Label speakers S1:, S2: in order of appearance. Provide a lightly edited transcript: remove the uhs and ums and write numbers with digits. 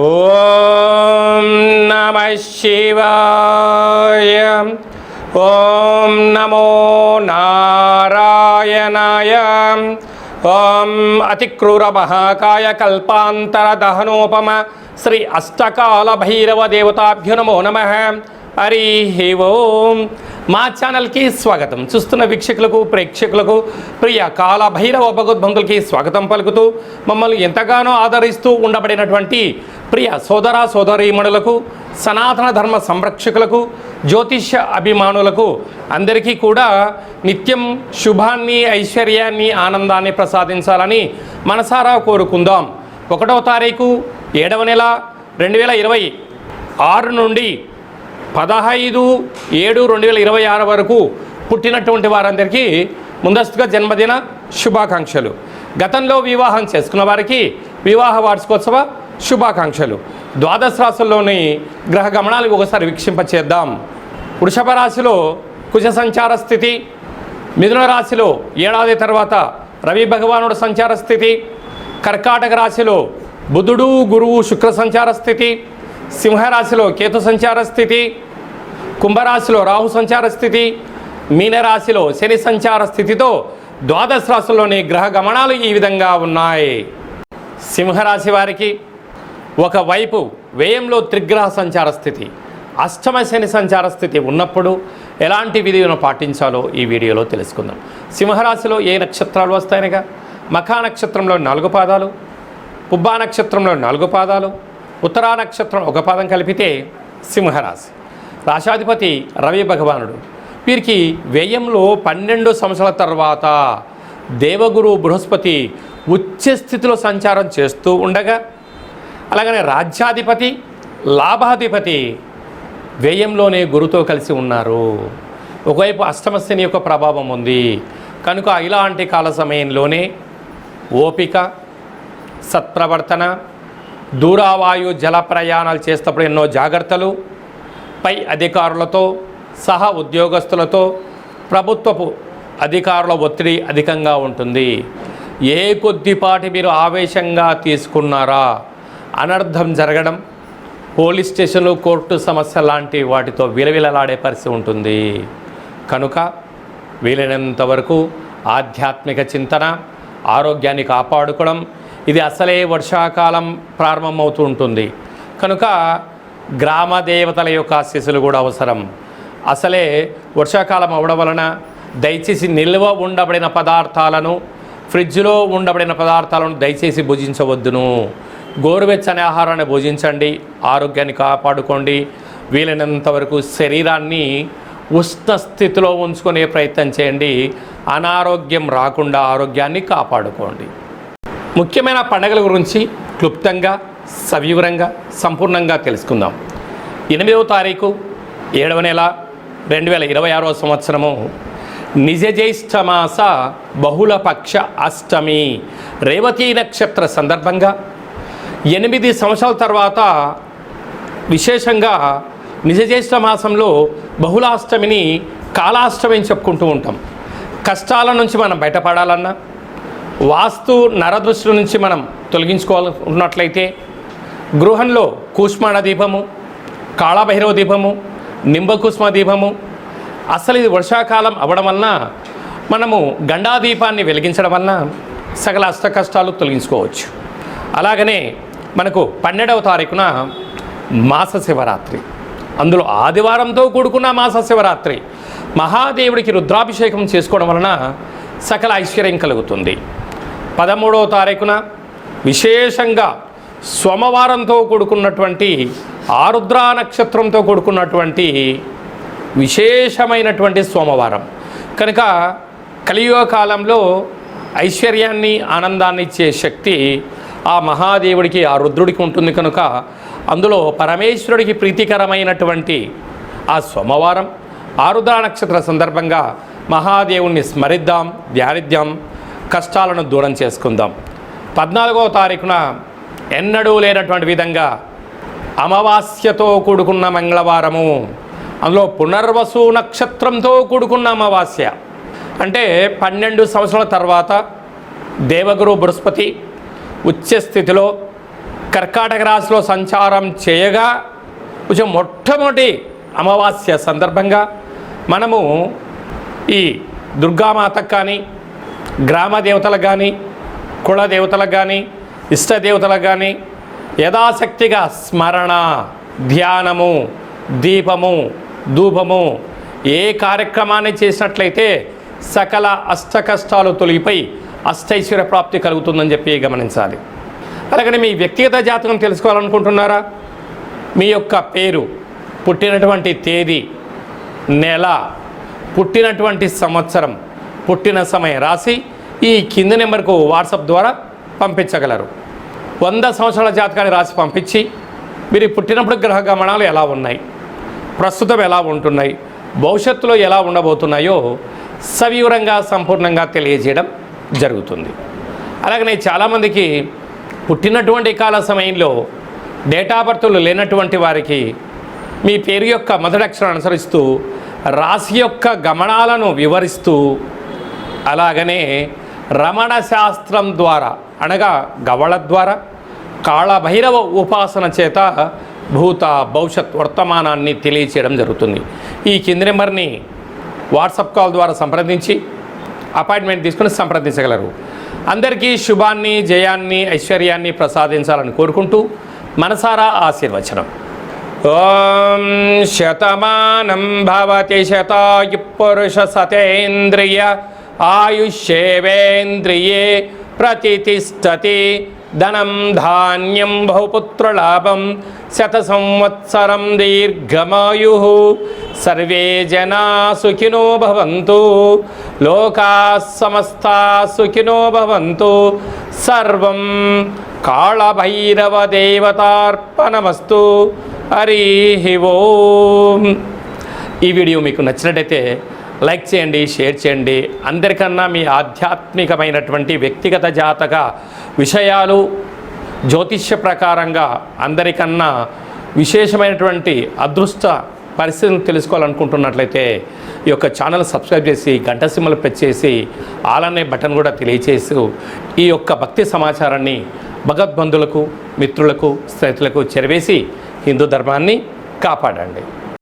S1: ఓం నమః శివాయ. ఓం నమో నారాయణాయ. ఓం అతిక్రూర మహాకాయ కల్పాంతర దహనోపమ శ్రీ అష్టకాల భైరవ దేవతాభ్యో నమో నమః. హరి ఓం. మా ఛానల్కి స్వాగతం. చూస్తున్న వీక్షకులకు ప్రేక్షకులకు ప్రియ కాల భైరవ భగవద్బంధులకి స్వాగతం పలుకుతూ మమ్మల్ని ఎంతగానో ఆదరిస్తూ ఉండబడినటువంటి ప్రియ సోదర సోదరీమణులకు, సనాతన ధర్మ సంరక్షకులకు, జ్యోతిష్య అభిమానులకు అందరికీ కూడా నిత్యం శుభాన్ని, ఐశ్వర్యాన్ని, ఆనందాన్ని ప్రసాదించాలని మనసారా కోరుకుందాం. 1వ తారీఖు 7వ నెల 2026 నుండి 15/7/2026 వరకు పుట్టినటువంటి వారందరికీ ముందస్తుగా జన్మదిన శుభాకాంక్షలు. గతంలో వివాహం చేసుకున్న వారికి వివాహ వార్షికోత్సవ శుభాకాంక్షలు. ద్వాదశ రాశుల్లోని గ్రహ గమనాలు ఒకసారి వీక్షింపచేద్దాం. వృషభ రాశిలో కుజ సంచార స్థితి, మిథున రాశిలో ఏడాది తర్వాత రవి భగవానుడు సంచార స్థితి, కర్కాటక రాశిలో బుధుడు గురువు శుక్ర సంచార స్థితి, సింహరాశిలో కేతు సంచార స్థితి, కుంభరాశిలో రాహు సంచార స్థితి, మీనరాశిలో శని సంచార స్థితితో ద్వాదశ రాశుల్లోని గ్రహ గమనాలు ఈ విధంగా ఉన్నాయి. సింహరాశి వారికి ఒకవైపు వ్యయంలో త్రిగ్రహ సంచార స్థితి, అష్టమ శని సంచార స్థితి ఉన్నప్పుడు ఎలాంటి విధిని పాటించాలో ఈ వీడియోలో తెలుసుకుందాం. సింహరాశిలో ఏ నక్షత్రాలు వస్తాయనగా మఖా నక్షత్రంలో 4 పాదాలు, పుబ్బా నక్షత్రంలో 4 పాదాలు, ఉత్తరా నక్షత్రం 1 పాదం కలిపితే సింహరాశి. రాశాధిపతి రవి భగవానుడు. వీరికి వ్యయంలో 12 సంవత్సరాల తర్వాత దేవగురు బృహస్పతి ఉచ్చ స్థితిలో సంచారం చేస్తూ ఉండగా, అలాగనే రాజ్యాధిపతి లాభాధిపతి వ్యయంలోనే గురుతో కలిసి ఉన్నారు. ఒకవైపు అష్టమ శని యొక్క ప్రభావం ఉంది కనుక ఇలాంటి కాల సమయంలోనే ఓపిక, సత్ప్రవర్తన, దూరావాయు జల ప్రయాణాలు చేసేటప్పుడు ఎన్నో జాగ్రత్తలు, పై అధికారులతో సహా ఉద్యోగస్తులతో ప్రభుత్వపు అధికారుల ఒత్తిడి అధికంగా ఉంటుంది. ఏ కొద్దిపాటి మీరు ఆవేశంగా తీసుకున్నారా అనర్థం జరగడం, పోలీస్ స్టేషన్లు, కోర్టు సమస్య లాంటి వాటితో విలవిలలాడే పరిస్థితి ఉంటుంది. కనుక వీలైనంత వరకు ఆధ్యాత్మిక చింతన, ఆరోగ్యాన్ని కాపాడుకోవడం, ఇది అసలే వర్షాకాలం ప్రారంభమవుతూ ఉంటుంది కనుక గ్రామ దేవతల యొక్క ఆశీస్సులు కూడా అవసరం. అసలే వర్షాకాలం అవడం వలన దయచేసి నిల్వ ఉండబడిన పదార్థాలను, ఫ్రిడ్జ్లో ఉండబడిన పదార్థాలను దయచేసి భుజించవద్దును. గోరువెచ్చని ఆహారాన్ని భుజించండి, ఆరోగ్యాన్ని కాపాడుకోండి. వీలైనంత వరకు శరీరాన్ని ఉష్ణ స్థితిలో ఉంచుకునే ప్రయత్నం చేయండి. అనారోగ్యం రాకుండా ఆరోగ్యాన్ని కాపాడుకోండి. ముఖ్యమైన పండుగల గురించి క్లుప్తంగా, సవివరంగా, సంపూర్ణంగా తెలుసుకుందాం. 8వ తారీఖు 7వ నెల 2026వ సంవత్సరము నిజ జ్యేష్ఠమాస బహుళపక్ష అష్టమి రేవతీ నక్షత్ర సందర్భంగా 8 సంవత్సరాల తర్వాత విశేషంగా నిజ జ్యేష్ఠ మాసంలో బహుళాష్టమిని కాలాష్టమి అని చెప్పుకుంటూ ఉంటాం. కష్టాల నుంచి మనం బయటపడాలన్నా, వాస్తు నరదృష్టి నుంచి మనం తొలగించుకోవాలన్నట్లయితే గృహంలో కూష్మాండ దీపము, కాళభైరవ దీపము, నింబకుష్మ దీపము, అసలు ఇది వర్షాకాలం అవ్వడం వలన మనము గండాదీపాన్ని వెలిగించడం వలన సకల అష్ట కష్టాలు తొలగించుకోవచ్చు. అలాగనే మనకు 12వ తారీఖున మాస శివరాత్రి, అందులో ఆదివారంతో కూడుకున్న మాస శివరాత్రి. మహాదేవుడికి రుద్రాభిషేకం చేసుకోవడం వలన సకల ఐశ్వర్యం కలుగుతుంది. 13వ తారీఖున విశేషంగా సోమవారంతో కూడుకున్నటువంటి ఆరుద్రా నక్షత్రంతో కూడుకున్నటువంటి విశేషమైనటువంటి సోమవారం కనుక కలియుగ కాలంలో ఐశ్వర్యాన్ని, ఆనందాన్ని ఇచ్చే శక్తి ఆ మహాదేవుడికి, ఆ రుద్రుడికి ఉంటుంది కనుక అందులో పరమేశ్వరుడికి ప్రీతికరమైనటువంటి ఆ సోమవారం ఆరుద్రా నక్షత్ర సందర్భంగా మహాదేవుణ్ణి స్మరిద్దాం, ధ్యానిద్దాం, కష్టాలను దూరం చేసుకుందాం. 14వ తారీఖున ఎన్నడూ లేనటువంటి విధంగా అమావాస్యతో కూడుకున్న మంగళవారము, అందులో పునర్వసు నక్షత్రంతో కూడుకున్న అమావాస్య అంటే 12 సంవత్సరాల తర్వాత దేవగురు బృహస్పతి ఉచ్చ స్థితిలో కర్కాటక రాశిలో సంచారం చేయగా కొంచెం మొట్టమొదటి అమావాస్య సందర్భంగా మనము ఈ దుర్గామాతకు కానీ, గ్రామ దేవతలకు కానీ, కుల దేవతలకు కానీ, ఇష్టదేవతలకు కానీ యథాశక్తిగా స్మరణ, ధ్యానము, దీపము, ధూపము ఏ కార్యక్రమాన్ని చేసినట్లయితే సకల అష్టకష్టాలు తొలగిపోయి అష్టైశ్వర్య ప్రాప్తి కలుగుతుందని చెప్పి గమనించాలి. అలాగని మీ వ్యక్తిగత జాతకం తెలుసుకోవాలనుకుంటున్నారా? మీ యొక్క పేరు, పుట్టినటువంటి తేదీ, నెల, పుట్టినటువంటి సంవత్సరం, పుట్టిన సమయం రాసి ఈ కింది నెంబర్కు వాట్సాప్ ద్వారా పంపించగలరు. 100 సంవత్సరాల జాతకాన్ని రాసి పంపించి మీరు పుట్టినప్పుడు గ్రహ గమనాలు ఎలా ఉన్నాయి, ప్రస్తుతం ఎలా ఉంటున్నాయి, భవిష్యత్తులో ఎలా ఉండబోతున్నాయో సవివరంగా సంపూర్ణంగా తెలియజేయడం జరుగుతుంది. అలాగనే చాలామందికి పుట్టినటువంటి కాల సమయంలో డేటా బర్త్లు లేనటువంటి వారికి మీ పేరు యొక్క మొదటి అక్షరాన్ని అనుసరిస్తూ రాశి యొక్క గమనాలను వివరిస్తూ, అలాగనే రమణ శాస్త్రం ద్వారా అనగా గవళ ద్వారా కాళభైరవ ఉపాసన చేత భూత భవిష్యత్ వర్తమానాన్ని తెలియచేయడం జరుగుతుంది. ఈ కింది నెంబర్ని వాట్సాప్ కాల్ ద్వారా సంప్రదించి అపాయింట్మెంట్ తీసుకుని సంప్రదించగలరు. అందరికీ శుభాన్ని, జయాన్ని, ఐశ్వర్యాన్ని ప్రసాదించాలని కోరుకుంటూ మనసారా ఆశీర్వచనం. ఓం శతమానం భవతి శతాయు పురుష సతేంద్రియ ఆయుష్యేవేంద్రియే ప్రతిష్టతి. ధనం ధాన్యం బహుపుత్రలాభం శత సంవత్సరం దీర్ఘమాయు. సర్వే జనా సుఖినో భవంతు. లోకా సమస్తా సుఖినో భవంతు. సర్వం కాళభైరవ దేవతార్పణమస్తు. హరి ఓం. ఈ వీడియో మీకు నచ్చినట్టయితే లైక్ చేయండి, షేర్ చేయండి. అందరికన్నా మీ ఆధ్యాత్మికమైనటువంటి వ్యక్తిగత జాతక విషయాలు జ్యోతిష్య ప్రకారంగా అందరికన్నా విశేషమైనటువంటి అదృష్ట పరిస్థితులను తెలుసుకోవాలనుకుంటున్నట్లయితే ఈ యొక్క ఛానల్ సబ్స్క్రైబ్ చేసి గంట సింబల్ ప్రెస్ చేసి ఆల్ అనే బటన్ కూడా తెలియచేసి ఈ యొక్క భక్తి సమాచారాన్ని భగవద్బంధులకు, మిత్రులకు, స్నేహితులకు చేరవేసి హిందూ ధర్మాన్ని కాపాడండి.